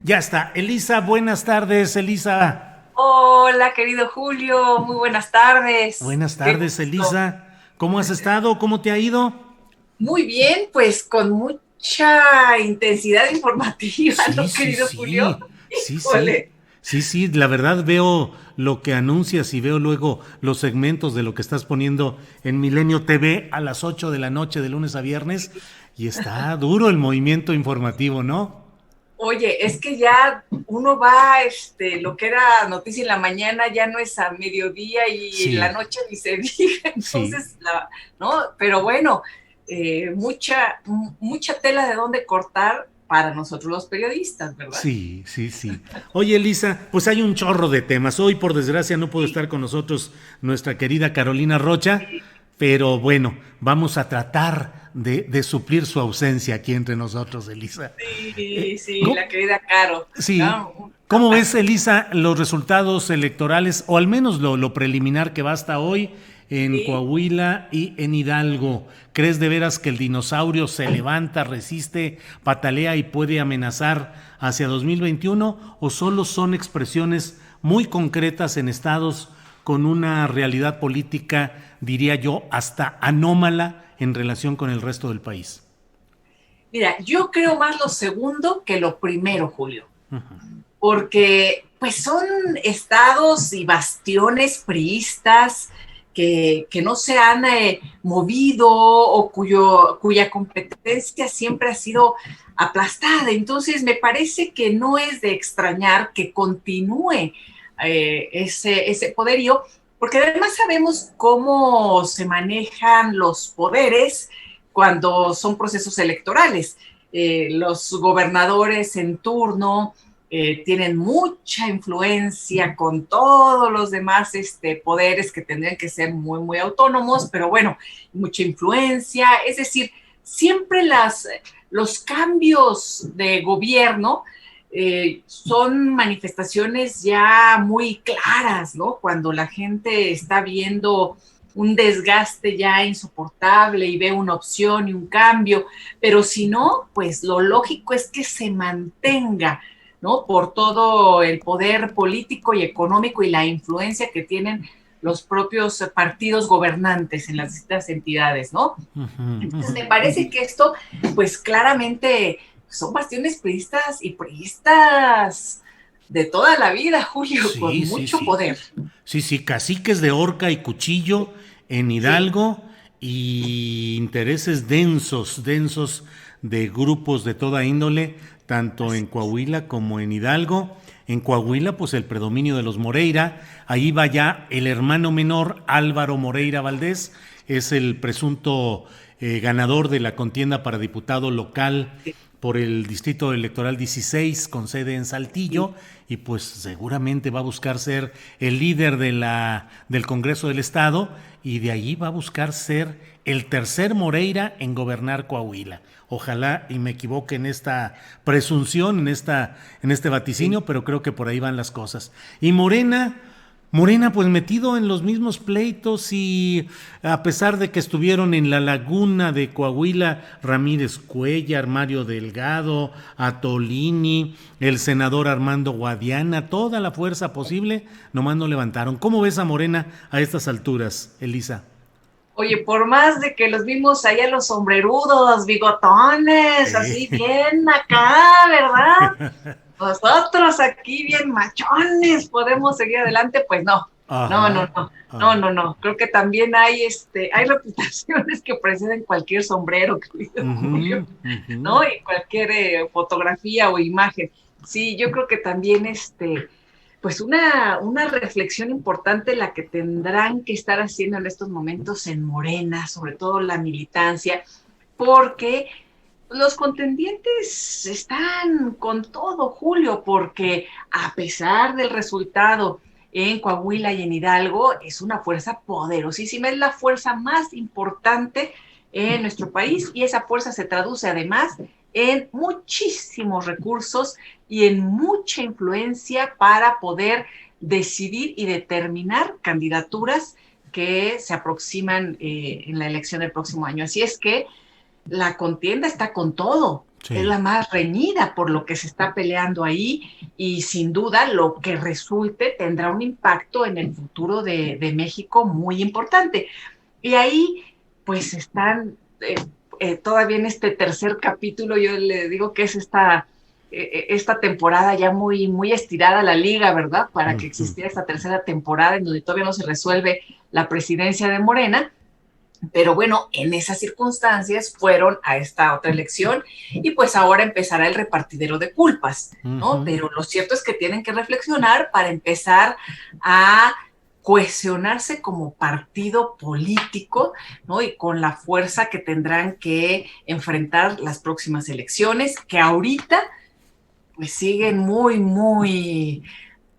Ya está. Elisa, buenas tardes, Elisa. Hola, querido Julio, muy buenas tardes. Buenas Qué tardes, gusto. Elisa. ¿Cómo has estado? ¿Cómo te ha ido? Muy bien, pues con mucha intensidad informativa, Sí, ¿no, sí, querido Julio? sí. Sí, sí. Híjole. Sí, sí, la verdad veo lo que anuncias y veo luego los segmentos de lo que estás poniendo en Milenio TV a las 8 de la noche de lunes a viernes y está duro el movimiento informativo, ¿no? Oye, es que ya uno va, lo que era noticia en la mañana ya no es a mediodía y en la Sí, noche ni se diga, sí. entonces, ¿no? Pero bueno, mucha tela de dónde cortar para nosotros los periodistas, ¿verdad? Sí, sí, sí. Oye, Elisa, pues hay un chorro de temas. Hoy, por desgracia, no pudo Sí, estar con nosotros nuestra querida Carolina Rocha, pero bueno, vamos a tratar de suplir su ausencia aquí entre nosotros, Elisa. sí, sí, la ¿Cómo? querida Caro. Sí. ¿No? ¿Cómo ves, Elisa, los resultados electorales, o al menos lo preliminar que va hasta hoy en Sí. Coahuila y en Hidalgo? ¿Crees de veras que el dinosaurio se levanta, resiste, patalea y puede amenazar hacia 2021? ¿O solo son expresiones muy concretas en estados con una realidad política, diría yo, hasta anómala en relación con el resto del país? Mira, yo creo más lo segundo que lo primero, Julio, porque pues son estados y bastiones priistas que no se han movido o cuya competencia siempre ha sido aplastada. Entonces, me parece que no es de extrañar que continúe ese poderío, porque además sabemos cómo se manejan los poderes cuando son procesos electorales. Los gobernadores en turno tienen mucha influencia con todos los demás poderes que tendrían que ser muy, muy autónomos, pero bueno, mucha influencia. Es decir, siempre los cambios de gobierno son manifestaciones ya muy claras, ¿no? Cuando la gente está viendo un desgaste ya insoportable y ve una opción y un cambio, pero si no, pues lo lógico es que se mantenga, ¿no? Por todo el poder político y económico y la influencia que tienen los propios partidos gobernantes en las distintas entidades, ¿no? Entonces me parece que esto, pues claramente son bastiones priistas y priistas de toda la vida, Julio, con Sí, sí, mucho sí. poder. Sí, sí, caciques de horca y cuchillo en Sí, Hidalgo y intereses densos, densos de grupos de toda índole, tanto en así es. Coahuila como en Hidalgo. En Coahuila, pues el predominio de los Moreira. Ahí va ya el hermano menor, Álvaro Moreira Valdés, es el presunto ganador de la contienda para diputado local Sí, por el Distrito Electoral 16 con sede en sí. Saltillo y pues seguramente va a buscar ser el líder del Congreso del Estado y de allí va a buscar ser el tercer Moreira en gobernar Coahuila. Ojalá y me equivoque en esta presunción, en este Sí. vaticinio, pero creo que por ahí van las cosas. Y Morena, pues metido en los mismos pleitos y a pesar de que estuvieron en la laguna de Coahuila, Ramírez Cuellar, Mario Delgado, Atolini, el senador Armando Guadiana, toda la fuerza posible, nomás no levantaron. ¿Cómo ves a Morena a estas alturas, Elisa? Oye, por más de que los vimos allá los sombrerudos, bigotones, así bien acá, ¿verdad? Nosotros aquí bien machones podemos seguir adelante, pues no, no, no, Ajá, no, no, ajá. no, no. Creo que también hay reputaciones que preceden cualquier sombrero, querido Julio, Ujú, ujú. ¿no? Y cualquier fotografía o imagen. Sí, yo creo que también pues una reflexión importante la que tendrán que estar haciendo en estos momentos en Morena, sobre todo la militancia, porque los contendientes están con todo, Julio, porque a pesar del resultado en Coahuila y en Hidalgo, es una fuerza poderosísima, es la fuerza más importante en nuestro país y esa fuerza se traduce además en muchísimos recursos y en mucha influencia para poder decidir y determinar candidaturas que se aproximan en la elección del próximo año. Así es que la contienda está con todo. Sí. es la más reñida por lo que se está peleando ahí, y sin duda lo que resulte tendrá un impacto en el futuro de México muy importante. Y ahí pues están todavía en este tercer capítulo. Yo le digo que es esta temporada ya muy, muy estirada la liga, ¿verdad? Para que existiera esta tercera temporada en donde todavía no se resuelve la presidencia de Morena. Pero bueno, en esas circunstancias fueron a esta otra elección y pues ahora empezará el repartidero de culpas, ¿no? Pero lo cierto es que tienen que reflexionar para empezar a cohesionarse como partido político, ¿no? Y con la fuerza que tendrán que enfrentar las próximas elecciones, que ahorita pues siguen muy, muy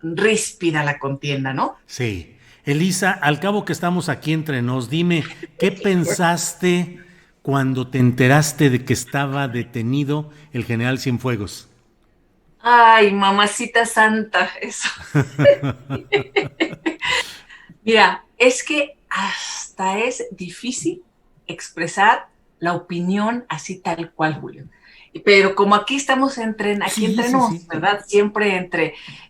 ríspida la contienda, ¿no? Sí. Elisa, al cabo que estamos aquí entre nos, dime, ¿qué pensaste cuando te enteraste de que estaba detenido el general Cienfuegos? Ay, mamacita santa, eso. Mira, es que hasta es difícil expresar la opinión así tal cual, Julio. Pero como aquí estamos aquí Sí, entre sí, nos, sí. ¿verdad? Siempre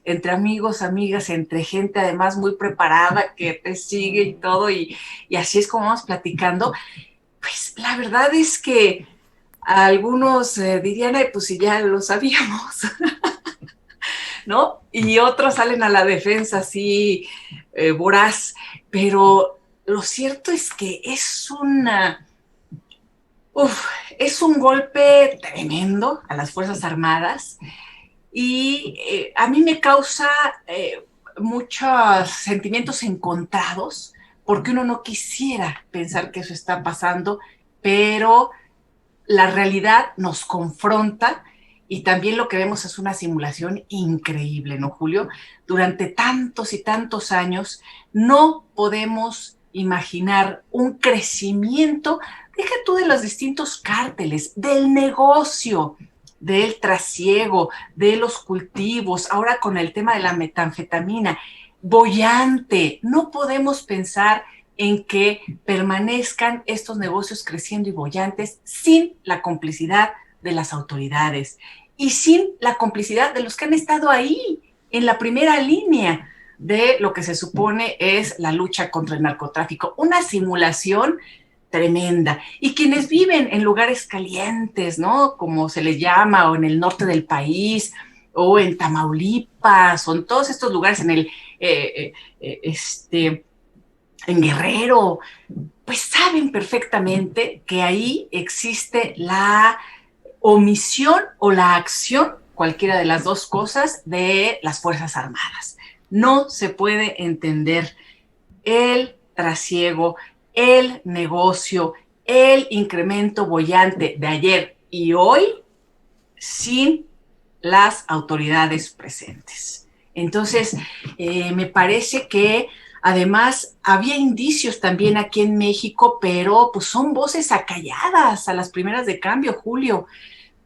entre amigos, amigas, entre gente además muy preparada que te sigue y todo, y así es como vamos platicando. Pues la verdad es que algunos dirían, ay, pues si ya lo sabíamos, ¿no? Y otros salen a la defensa así voraz, pero lo cierto es que es un golpe tremendo a las Fuerzas Armadas, y a mí me causa muchos sentimientos encontrados, porque uno no quisiera pensar que eso está pasando, pero la realidad nos confronta, y también lo que vemos es una simulación increíble, ¿no, Julio? Durante tantos y tantos años no podemos imaginar un crecimiento, deja tú de los distintos cárteles, del negocio, del trasiego, de los cultivos, ahora con el tema de la metanfetamina, boyante. No podemos pensar en que permanezcan estos negocios creciendo y bollantes sin la complicidad de las autoridades y sin la complicidad de los que han estado ahí en la primera línea de lo que se supone es la lucha contra el narcotráfico. Una simulación tremenda. Y quienes viven en lugares calientes, ¿no? Como se les llama, o en el norte del país, o en Tamaulipas, o en todos estos lugares, en Guerrero, pues saben perfectamente que ahí existe la omisión o la acción, cualquiera de las dos cosas, de las Fuerzas Armadas. No se puede entender el trasiego, el negocio, el incremento boyante de ayer y hoy sin las autoridades presentes. Entonces, me parece que además había indicios también aquí en México, pero pues son voces acalladas a las primeras de cambio, Julio.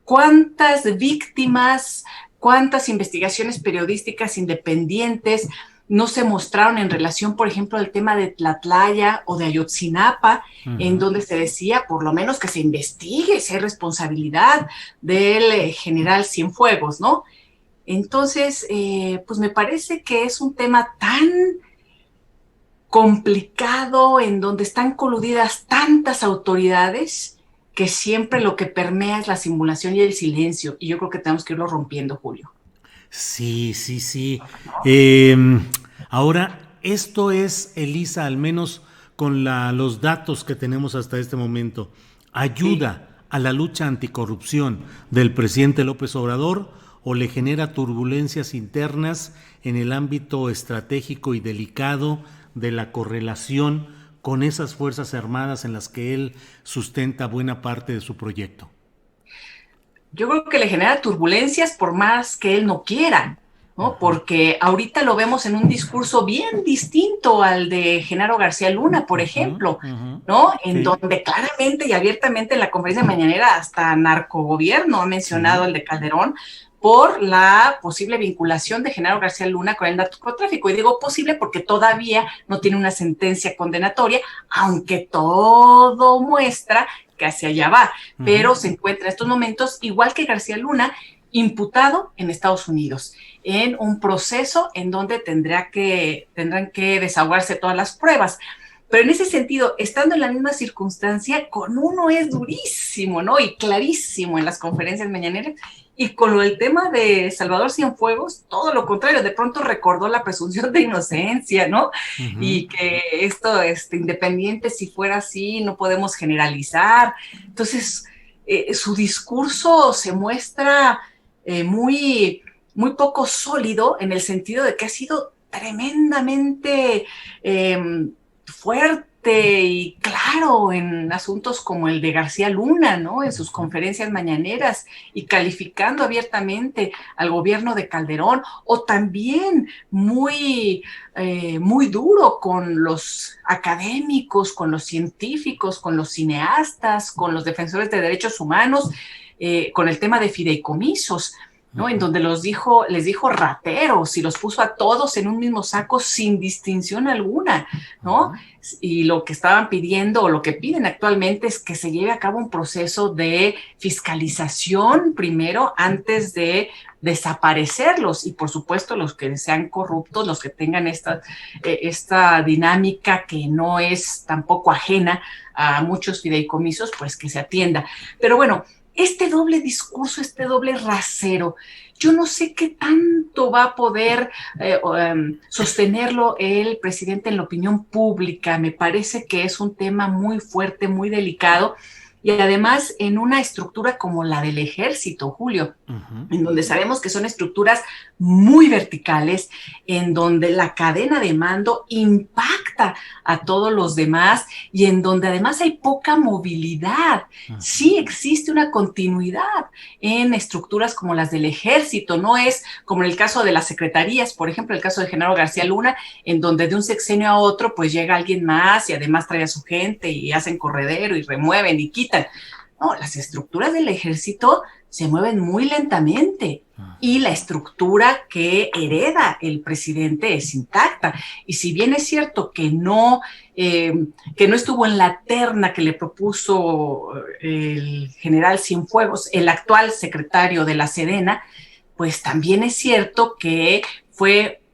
¿Cuántas víctimas, cuántas investigaciones periodísticas independientes no se mostraron en relación, por ejemplo, al tema de Tlatlaya o de Ayotzinapa, en donde se decía, por lo menos, que se investigue si hay responsabilidad del general Cienfuegos, ¿no? Entonces, pues me parece que es un tema tan complicado, en donde están coludidas tantas autoridades, que siempre lo que permea es la simulación y el silencio, y yo creo que tenemos que irlo rompiendo, Julio. Sí, sí, sí. Ahora, esto es, Elisa, al menos con los datos que tenemos hasta este momento, Sí. ¿ayuda a la lucha anticorrupción del presidente López Obrador o le genera turbulencias internas en el ámbito estratégico y delicado de la correlación con esas Fuerzas Armadas en las que él sustenta buena parte de su proyecto? Yo creo que le genera turbulencias por más que él no quiera, ¿no? Porque ahorita lo vemos en un discurso bien distinto al de Genaro García Luna, por ejemplo, ¿no? En Sí, donde claramente y abiertamente en la conferencia mañanera hasta narcogobierno ha mencionado sí. el de Calderón por la posible vinculación de Genaro García Luna con el narcotráfico. Y digo posible porque todavía no tiene una sentencia condenatoria, aunque todo muestra que hacia allá va, pero se encuentra en estos momentos, igual que García Luna, imputado en Estados Unidos, en un proceso en donde tendrán que desahogarse todas las pruebas. Pero en ese sentido, estando en la misma circunstancia, con uno es durísimo, ¿no? Y clarísimo en las conferencias mañaneras, y con lo del tema de Salvador Cienfuegos, todo lo contrario, de pronto recordó la presunción de inocencia, ¿no? Y que esto, independiente si fuera así, no podemos generalizar. Entonces, su discurso se muestra muy, muy poco sólido en el sentido de que ha sido tremendamente fuerte y claro en asuntos como el de García Luna, ¿no? En sus conferencias mañaneras y calificando abiertamente al gobierno de Calderón, o también muy duro con los académicos, con los científicos, con los cineastas, con los defensores de derechos humanos, con el tema de fideicomisos, ¿no? En donde les dijo rateros y los puso a todos en un mismo saco sin distinción alguna, ¿no? Y lo que estaban pidiendo o lo que piden actualmente es que se lleve a cabo un proceso de fiscalización primero antes de desaparecerlos, y por supuesto los que sean corruptos, los que tengan esta dinámica que no es tampoco ajena a muchos fideicomisos, pues que se atienda. Pero bueno, este doble discurso, este doble rasero, yo no sé qué tanto va a poder sostenerlo el presidente en la opinión pública. Me parece que es un tema muy fuerte, muy delicado, y además en una estructura como la del ejército, Julio, en donde sabemos que son estructuras muy verticales, en donde la cadena de mando impacta a todos los demás y en donde además hay poca movilidad. Sí existe una continuidad en estructuras como las del ejército, no es como en el caso de las secretarías, por ejemplo, el caso de Genaro García Luna, en donde de un sexenio a otro pues llega alguien más y además trae a su gente y hacen corredero y remueven y quitan. No, las estructuras del ejército se mueven muy lentamente y la estructura que hereda el presidente es intacta. Y si bien es cierto que no estuvo en la terna que le propuso el general Cienfuegos, el actual secretario de la Sedena, pues también es cierto que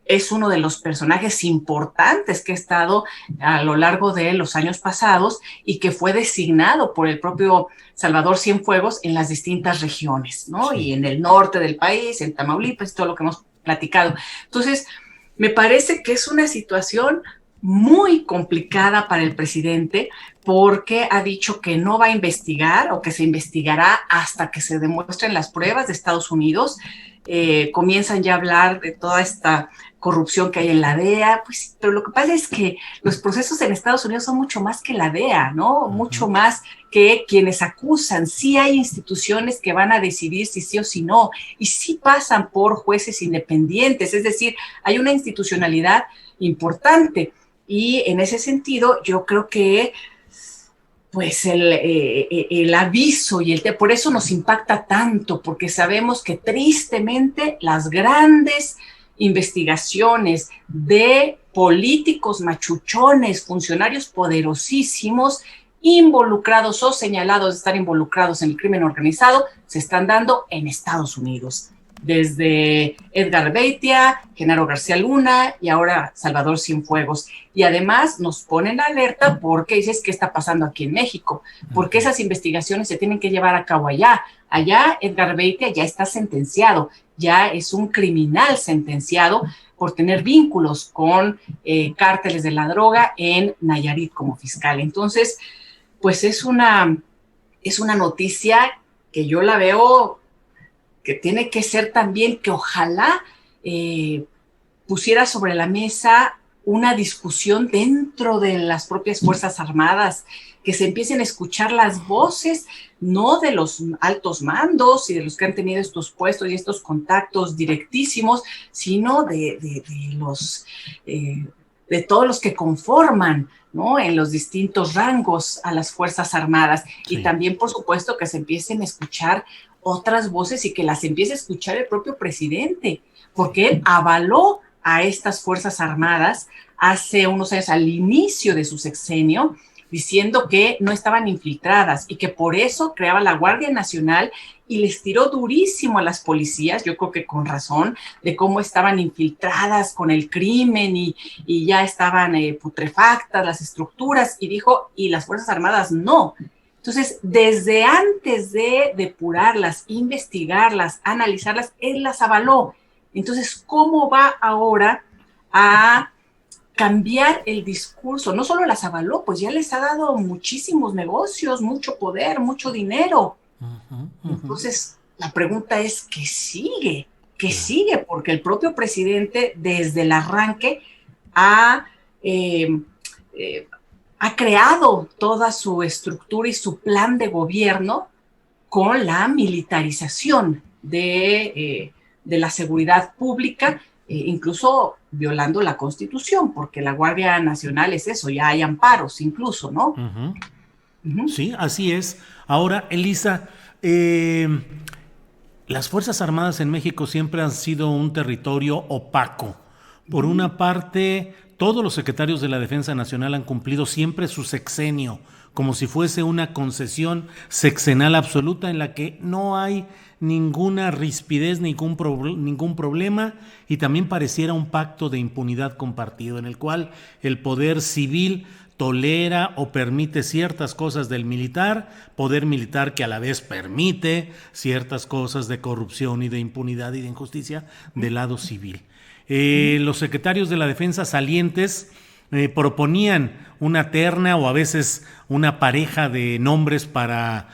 es uno de los personajes importantes que ha estado a lo largo de los años pasados y que fue designado por el propio Salvador Cienfuegos en las distintas regiones, ¿no? Sí. Y en el norte del país, en Tamaulipas, todo lo que hemos platicado. Entonces, me parece que es una situación muy complicada para el presidente, porque ha dicho que no va a investigar o que se investigará hasta que se demuestren las pruebas de Estados Unidos. Comienzan ya a hablar de toda esta corrupción que hay en la DEA, pues, pero lo que pasa es que los procesos en Estados Unidos son mucho más que la DEA, ¿no? Mucho más que quienes acusan. Sí hay instituciones que van a decidir si sí o si no, y sí pasan por jueces independientes, es decir, hay una institucionalidad importante, y en ese sentido yo creo que pues el aviso y por eso nos impacta tanto, porque sabemos que tristemente las grandes investigaciones de políticos machuchones, funcionarios poderosísimos, involucrados o señalados de estar involucrados en el crimen organizado, se están dando en Estados Unidos. Desde Edgar Beitia, Genaro García Luna y ahora Salvador Cienfuegos. Y además nos ponen alerta porque dices qué está pasando aquí en México, porque esas investigaciones se tienen que llevar a cabo allá. Allá Edgar Beitia ya está sentenciado, ya es un criminal sentenciado por tener vínculos con cárteles de la droga en Nayarit como fiscal. Entonces, pues es una noticia que yo la veo que tiene que ser también que ojalá pusiera sobre la mesa una discusión dentro de las propias Fuerzas Armadas, que se empiecen a escuchar las voces, no de los altos mandos y de los que han tenido estos puestos y estos contactos directísimos, sino de todos los que conforman, ¿no? En los distintos rangos a las Fuerzas Armadas. Sí. Y también, por supuesto, que se empiecen a escuchar otras voces y que las empiece a escuchar el propio presidente, porque él avaló a estas Fuerzas Armadas hace unos años, al inicio de su sexenio, diciendo que no estaban infiltradas y que por eso creaba la Guardia Nacional y les tiró durísimo a las policías, yo creo que con razón, de cómo estaban infiltradas con el crimen y ya estaban putrefactas las estructuras, y dijo, y las Fuerzas Armadas no. Entonces, desde antes de depurarlas, investigarlas, analizarlas, él las avaló. Entonces, ¿cómo va ahora a cambiar el discurso? No solo las avaló, pues ya les ha dado muchísimos negocios, mucho poder, mucho dinero. Entonces, la pregunta es, ¿qué sigue? ¿Qué sigue? Porque el propio presidente, desde el arranque, ha creado toda su estructura y su plan de gobierno con la militarización de la seguridad pública, incluso violando la Constitución, porque la Guardia Nacional es eso, ya hay amparos incluso, ¿no? Sí, así es. Ahora, Elisa, las Fuerzas Armadas en México siempre han sido un territorio opaco. Por una parte, todos los secretarios de la Defensa Nacional han cumplido siempre su sexenio, como si fuese una concesión sexenal absoluta en la que no hay ninguna rispidez, ningún problema, y también pareciera un pacto de impunidad compartido, en el cual el poder civil tolera o permite ciertas cosas del militar, poder militar que a la vez permite ciertas cosas de corrupción y de impunidad y de injusticia del lado civil. Los secretarios de la defensa salientes proponían una terna o a veces una pareja de nombres para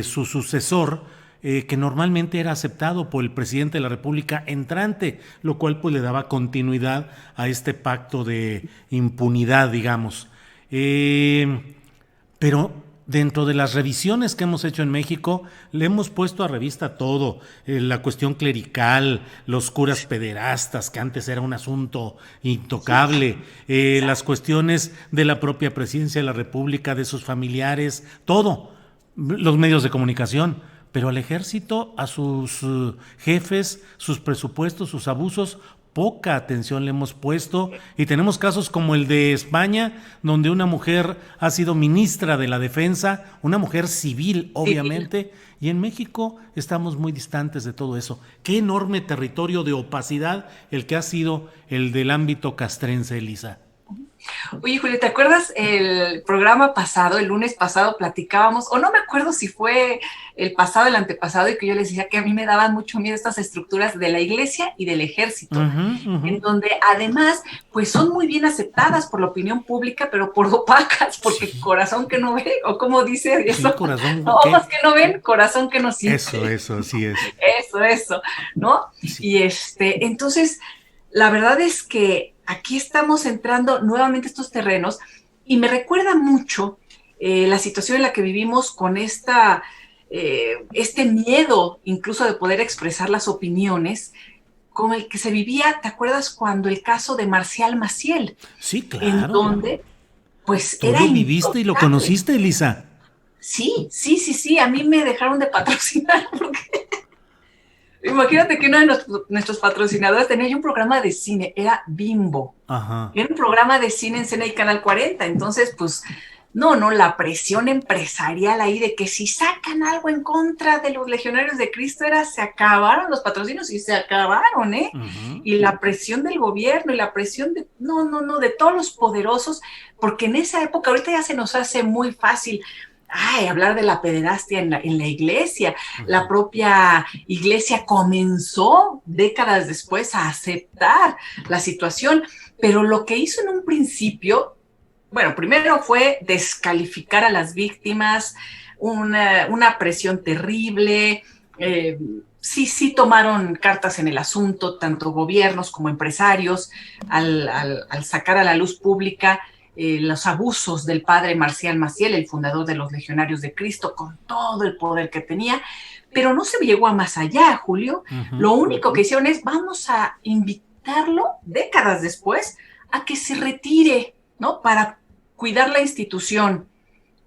su sucesor, que normalmente era aceptado por el presidente de la República entrante, lo cual pues le daba continuidad a este pacto de impunidad, digamos. Pero dentro de las revisiones que hemos hecho en México, le hemos puesto a revista todo, la cuestión clerical, los curas pederastas, que antes era un asunto intocable, las cuestiones de la propia presidencia de la República, de sus familiares, todo, los medios de comunicación. Pero al ejército, a sus jefes, sus presupuestos, sus abusos, poca atención le hemos puesto, y tenemos casos como el de España, donde una mujer ha sido ministra de la Defensa, una mujer civil, obviamente, y en México estamos muy distantes de todo eso. Qué enorme territorio de opacidad el que ha sido el del ámbito castrense, Elisa. Oye, Julio, ¿te acuerdas el programa pasado, el lunes pasado platicábamos, o no me acuerdo si fue el pasado, el antepasado, y que yo les decía que a mí me daban mucho miedo estas estructuras de la iglesia y del ejército, en donde además pues son muy bien aceptadas por la opinión pública, pero por opacas, porque corazón que no ve, o como dice eso, corazón, ojos que no ven, corazón que no siente. Eso, así es. Eso, ¿no? Sí. Y entonces, la verdad es que aquí estamos entrando nuevamente a estos terrenos, y me recuerda mucho la situación en la que vivimos con este miedo incluso de poder expresar las opiniones, con el que se vivía, ¿te acuerdas cuando el caso de Marcial Maciel? Sí, claro. En donde, pues, ¿tú era lo viviste y lo conociste, Elisa? Sí, a mí me dejaron de patrocinar porque... Imagínate que uno de nuestros patrocinadores tenía un programa de cine, era Bimbo. Ajá. Era un programa de cine en Cena y Canal 40. Entonces, pues, no, la presión empresarial ahí de que si sacan algo en contra de los Legionarios de Cristo se acabaron los patrocinios, y se acabaron, ¿eh? Y la presión del gobierno y la presión de, de todos los poderosos, porque en esa época, ahorita ya se nos hace muy fácil hablar de la pederastia en la iglesia. La propia iglesia comenzó décadas después a aceptar la situación, pero lo que hizo en un principio, bueno, primero fue descalificar a las víctimas, una presión terrible. Sí tomaron cartas en el asunto, tanto gobiernos como empresarios, al sacar a la luz pública los abusos del padre Marcial Maciel, el fundador de los Legionarios de Cristo, con todo el poder que tenía, pero no se llegó a más allá, Julio. Lo único que hicieron es, vamos a invitarlo, décadas después, a que se retire, ¿no? Para cuidar la institución,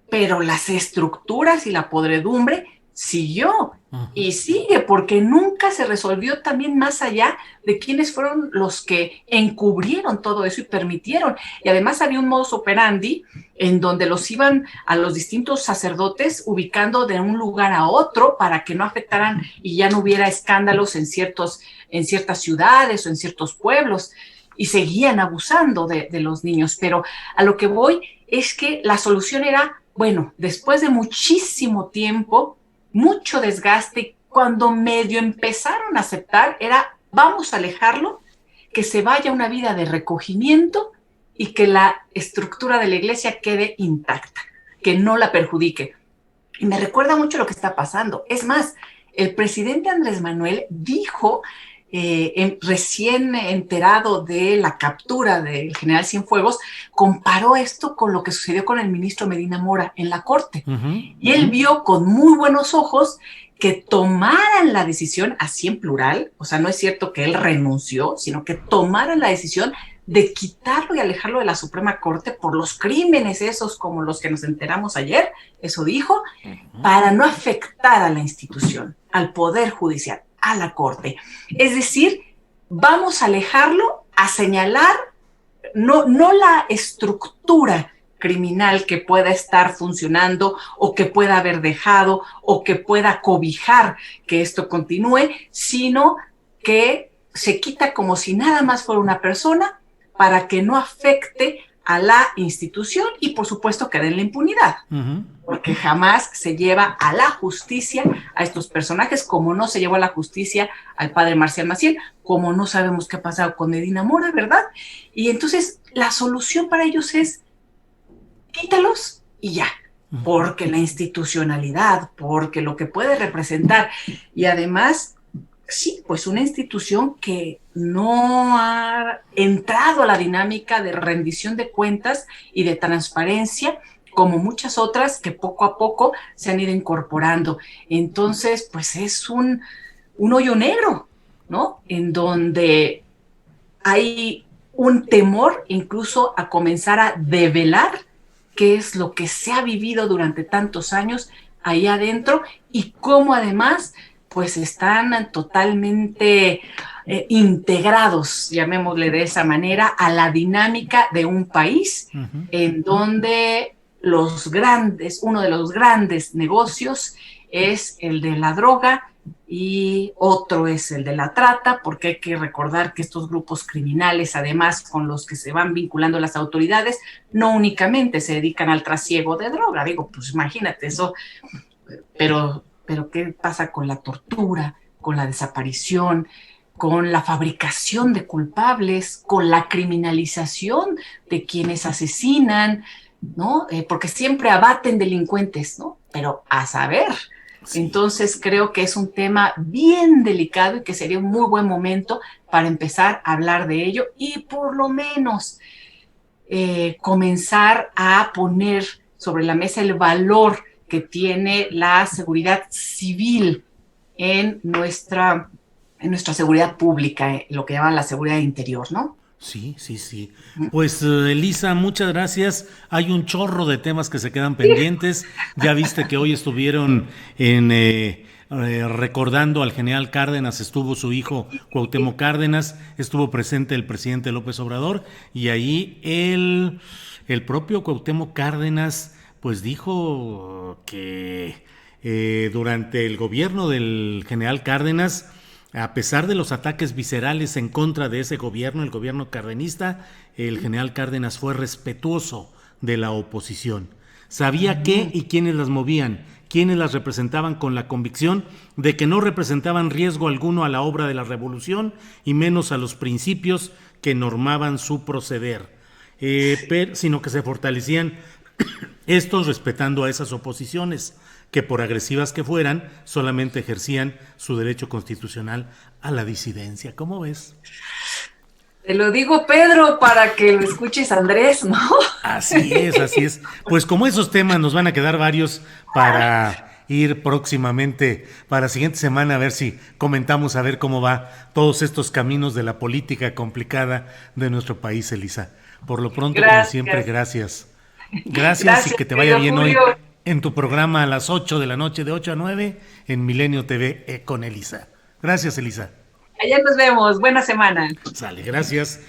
pero las estructuras y la podredumbre siguió y sigue, porque nunca se resolvió también más allá de quiénes fueron los que encubrieron todo eso y permitieron. Y además había un modus operandi en donde los iban a los distintos sacerdotes ubicando de un lugar a otro para que no afectaran y ya no hubiera escándalos en ciertas ciudades o en ciertos pueblos, y seguían abusando de los niños. Pero a lo que voy es que la solución era, bueno, después de muchísimo tiempo, mucho desgaste, cuando medio empezaron a aceptar, era vamos a alejarlo, que se vaya a una vida de recogimiento y que la estructura de la iglesia quede intacta, que no la perjudique. Y me recuerda mucho lo que está pasando. Es más, el presidente Andrés Manuel dijo, recién enterado de la captura del general Cienfuegos, comparó esto con lo que sucedió con el ministro Medina Mora en la corte. Y él vio con muy buenos ojos que tomaran la decisión, así en plural, o sea, no es cierto que él renunció, sino que tomaran la decisión de quitarlo y alejarlo de la Suprema Corte por los crímenes esos como los que nos enteramos ayer, eso dijo, para no afectar a la institución, al Poder Judicial, a la Corte. Es decir, vamos a alejarlo, a señalar no la estructura criminal que pueda estar funcionando o que pueda haber dejado o que pueda cobijar que esto continúe, sino que se quita como si nada más fuera una persona para que no afecte a la institución y por supuesto que den la impunidad, porque jamás se lleva a la justicia a estos personajes, como no se llevó a la justicia al padre Marcial Maciel, como no sabemos qué ha pasado con Medina Mora, ¿verdad? Y entonces la solución para ellos es quítalos y ya, porque la institucionalidad, porque lo que puede representar, y además, sí, pues una institución que no ha entrado a la dinámica de rendición de cuentas y de transparencia, como muchas otras que poco a poco se han ido incorporando. Entonces, pues es un hoyo negro, ¿no? En donde hay un temor incluso a comenzar a develar qué es lo que se ha vivido durante tantos años ahí adentro y cómo además pues están totalmente integrados, llamémosle de esa manera, a la dinámica de un país en donde uno de los grandes negocios es el de la droga y otro es el de la trata, porque hay que recordar que estos grupos criminales, además con los que se van vinculando las autoridades, no únicamente se dedican al trasiego de droga, digo, pues imagínate eso, pero ¿qué pasa con la tortura, con la desaparición, con la fabricación de culpables, con la criminalización de quienes asesinan, ¿no? Porque siempre abaten delincuentes, ¿no? Pero a saber. Sí. Entonces creo que es un tema bien delicado y que sería un muy buen momento para empezar a hablar de ello y por lo menos comenzar a poner sobre la mesa el valor que tiene la seguridad civil en nuestra seguridad pública, lo que llaman la seguridad interior, ¿no? Sí. Pues Elisa, muchas gracias. Hay un chorro de temas que se quedan pendientes. Ya viste que hoy estuvieron recordando al general Cárdenas, estuvo su hijo Cuauhtémoc Cárdenas, estuvo presente el presidente López Obrador y ahí el propio Cuauhtémoc Cárdenas pues dijo que durante el gobierno del general Cárdenas, a pesar de los ataques viscerales en contra de ese gobierno, el gobierno cardenista, el general Cárdenas fue respetuoso de la oposición. Sabía qué y quiénes las movían, quiénes las representaban con la convicción de que no representaban riesgo alguno a la obra de la revolución y menos a los principios que normaban su proceder, sino que se fortalecían estos respetando a esas oposiciones, que por agresivas que fueran, solamente ejercían su derecho constitucional a la disidencia. ¿Cómo ves? Te lo digo, Pedro, para que lo escuches, Andrés, ¿no? Así es. Pues como esos temas nos van a quedar varios para ir próximamente, para la siguiente semana, a ver si comentamos a ver cómo va todos estos caminos de la política complicada de nuestro país, Elisa. Por lo pronto, como siempre, gracias. Gracias y que te vaya bien Julio. Hoy. en tu programa a las 8 de la noche, de 8 a 9, en Milenio TV con Elisa. Gracias, Elisa. Allá nos vemos. Buena semana. Sale, gracias.